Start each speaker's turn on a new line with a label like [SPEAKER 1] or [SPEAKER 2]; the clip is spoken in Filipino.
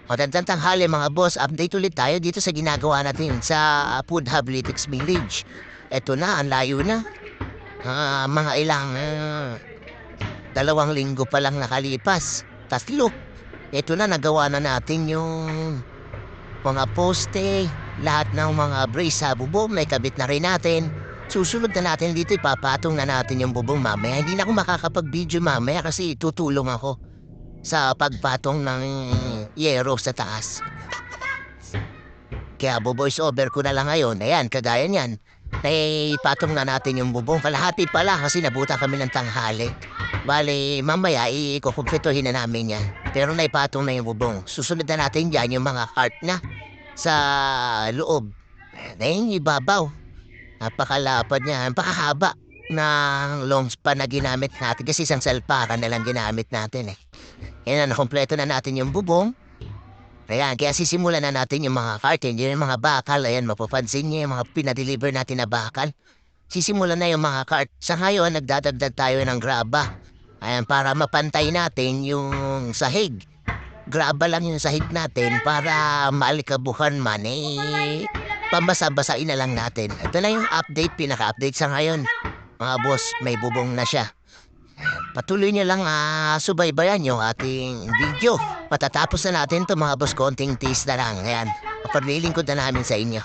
[SPEAKER 1] Magandang tanghali mga boss, update ulit tayo dito sa ginagawa natin sa Food Hub Lytics Village. Eto na, ang layo na. Mga ilang 2 linggo pa lang nakalipas. 3. Eto na, nagawa na natin yung mga poste, lahat ng mga brace sa bubong, may kabit na rin natin. Susunod na natin dito, ipapatong na natin yung bubong mamaya. Hindi na ako makakapag-video mamaya kasi tutulong ako sa pagpatong ng yero sa taas. Kaya voice over ko na lang ngayon. Ayan, kagaya niyan. Naipatong na natin yung bubong. Kalahati pala kasi nabuta kami ng tanghali. Bale, mamaya ikukumpletuhin na namin yan. Pero naipatong na yung bubong. Susunod na natin dyan yung mga cart na sa loob. Ayan, yung ibabaw. Napakalapad niya. Napakahaba ng long span na ginamit natin kasi isang salpakan na lang ginamit natin eh. Yan na, nakompleto na natin yung bubong. Ayan, kaya sisimulan na natin yung mga carton, yung mga bakal. Ayan, mapapansin niyo yung mga pinadeliver natin na bakal. Sisimulan na yung mga cart. Sa ngayon, nagdadagdag tayo ng graba. Ayan, para mapantay natin yung sahig. Graba lang yung sahig natin para maalikabuhan man eh. Pambasa-basain na lang natin. Ito na yung update, pinaka-update sa ngayon. Mga boss, may bubong na siya. Patuloy niyo lang subaybayan yung ating video. Matatapos na natin to mga boss, konting taste na lang. Ayan, papaglilingkod na namin sa inyo.